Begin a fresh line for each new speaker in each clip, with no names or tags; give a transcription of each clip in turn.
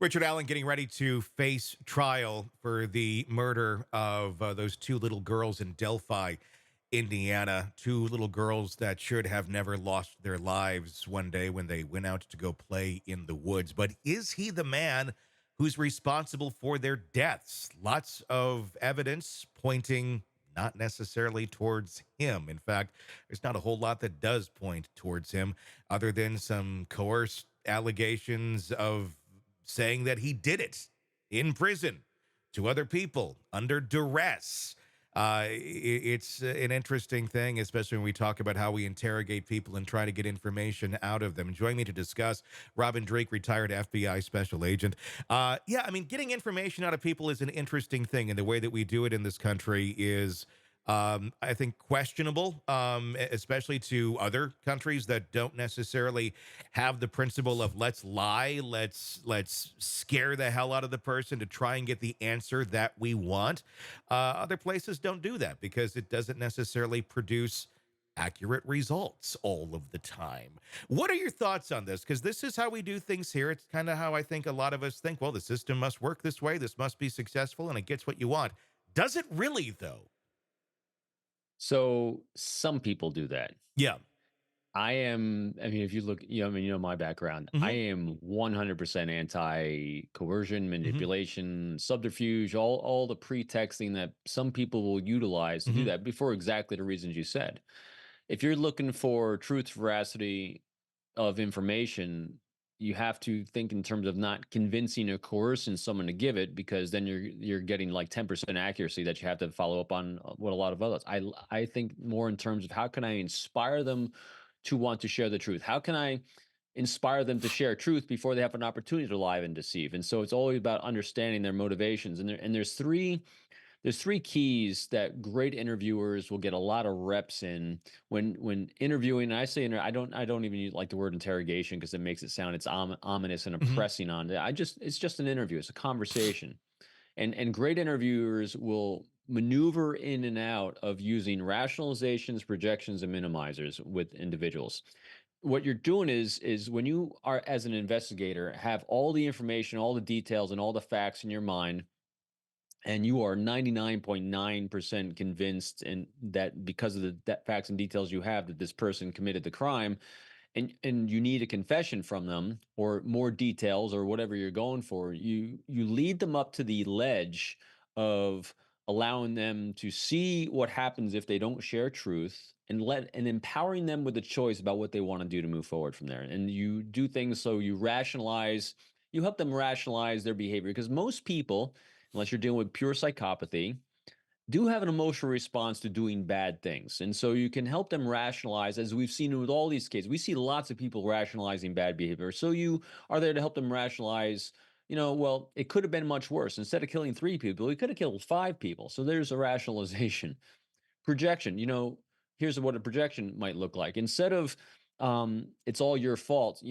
Richard Allen getting ready to face trial for the murder of those two little girls in Delphi, Indiana. Two little girls that should have never lost their lives one day when they went out to go play in the woods. But is he the man who's responsible for their deaths? Lots of evidence pointing not necessarily towards him. In fact, there's not a whole lot that does point towards him, other than some coerced allegations of saying that he did it in prison to other people under duress. It's an interesting thing, especially when we talk about how we interrogate people and try to get information out of them. Joining me to discuss, Robin Dreeke, retired FBI special agent. Yeah, I mean, getting information out of people is an interesting thing, and the way that we do it in this country is I think questionable, especially to other countries that don't necessarily have the principle of let's lie, let's scare the hell out of the person to try and get the answer that we want. Other places don't do that because it doesn't necessarily produce accurate results all of the time. What are your thoughts on this? Because this is how we do things here. It's kind of how I think a lot of us think, well, the system must work this way. This must be successful and it gets what you want. Does it really, though?
So some people do that.
Yeah.
I mean, if you look, my background, I
Hmm.
am 100% anti coercion,
Hmm.
manipulation, subterfuge, all the pretexting that some people will utilize to do
Hmm.
that before exactly the reasons you said. If you're looking for truth, veracity of information, you have to think in terms of not convincing or coercing someone to give it, because then you're getting like 10% accuracy that you have to follow up on what a lot of others. I think more in terms of how can I inspire them to want to share the truth? How can I inspire them to share truth before they have an opportunity to lie and deceive? And so it's always about understanding their motivations. And there's three keys that great interviewers will get a lot of reps in when interviewing. And I say I don't even like the word interrogation because it makes it sound it's ominous and
Hmm.
oppressing on it. It's just an interview. It's a conversation. And great interviewers will maneuver in and out of using rationalizations, projections, and minimizers with individuals. What you're doing is when you are, as an investigator, have all the information, all the details, and all the facts in your mind, and you are 99.9% convinced, and that because of the facts and details you have, that this person committed the crime, and you need a confession from them or more details or whatever you're going for, you lead them up to the ledge of allowing them to see what happens if they don't share truth, and empowering them with the choice about what they want to do to move forward from there. And you do things, so you help them rationalize their behavior, because most people, unless you're dealing with pure psychopathy, do have an emotional response to doing bad things. And so you can help them rationalize, as we've seen with all these cases. We see lots of people rationalizing bad behavior. So you are there to help them rationalize, well, it could have been much worse. Instead of killing three people, he could have killed five people. So there's a rationalization. Projection, here's what a projection might look like. Instead of, it's all your fault,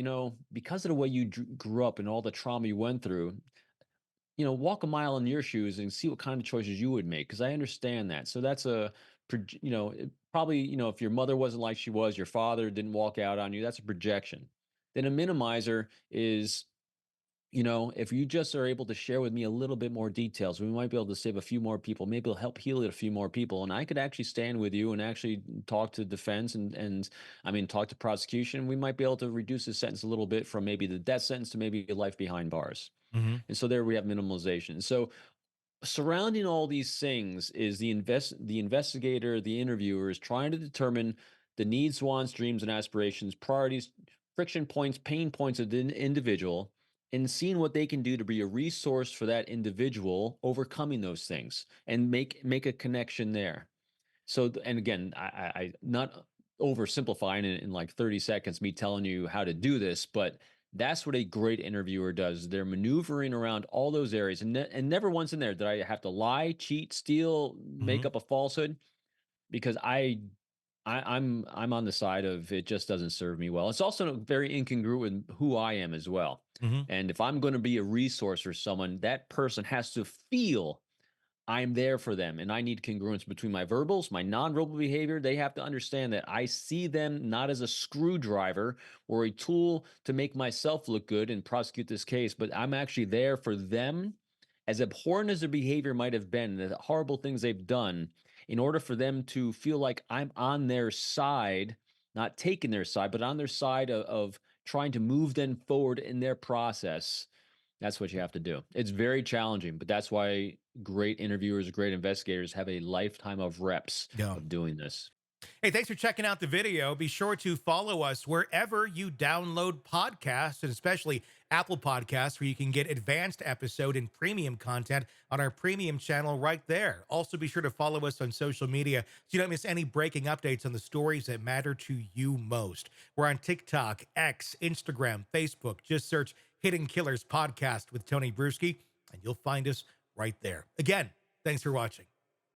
because of the way you grew up and all the trauma you went through, walk a mile in your shoes and see what kind of choices you would make. Because I understand that. So that's probably, if your mother wasn't like she was, your father didn't walk out on you, that's a projection. Then a minimizer is, if you just are able to share with me a little bit more details, we might be able to save a few more people. Maybe it'll help heal it a few more people. And I could actually stand with you and actually talk to defense and I mean, talk to prosecution. We might be able to reduce the sentence a little bit from maybe the death sentence to maybe life behind bars.
Hmm.
And so there we have minimalization. So surrounding all these things is the investigator, the interviewer is trying to determine the needs, wants, dreams, and aspirations, priorities, friction points, pain points of the individual, and seeing what they can do to be a resource for that individual overcoming those things and make a connection there. So, and again, I not oversimplifying it in like 30 seconds, me telling you how to do this, but that's what a great interviewer does. They're maneuvering around all those areas, and never once in there did I have to lie, cheat, steal, make
Hmm.
up a falsehood, because I'm on the side of it just doesn't serve me well. It's also very incongruent with who I am as well.
Hmm.
And if I'm going to be a resource for someone, that person has to feel I'm there for them, and I need congruence between my verbals, my nonverbal behavior. They have to understand that I see them not as a screwdriver or a tool to make myself look good and prosecute this case, but I'm actually there for them, as abhorrent as their behavior might have been, the horrible things they've done, in order for them to feel like I'm on their side, not taking their side, but on their side of trying to move them forward in their process. That's what you have to do. It's very challenging, but that's why great interviewers, great investigators have a lifetime of reps
Yeah.
of doing this.
Hey, thanks for checking out the video. Be sure to follow us wherever you download podcasts, and especially Apple Podcasts, where you can get advanced episode and premium content on our premium channel right there. Also, be sure to follow us on social media so you don't miss any breaking updates on the stories that matter to you most. We're on TikTok, X, Instagram, Facebook. Just search Hidden Killers Podcast with Tony Brueski, and you'll find us right there. Again, thanks for watching.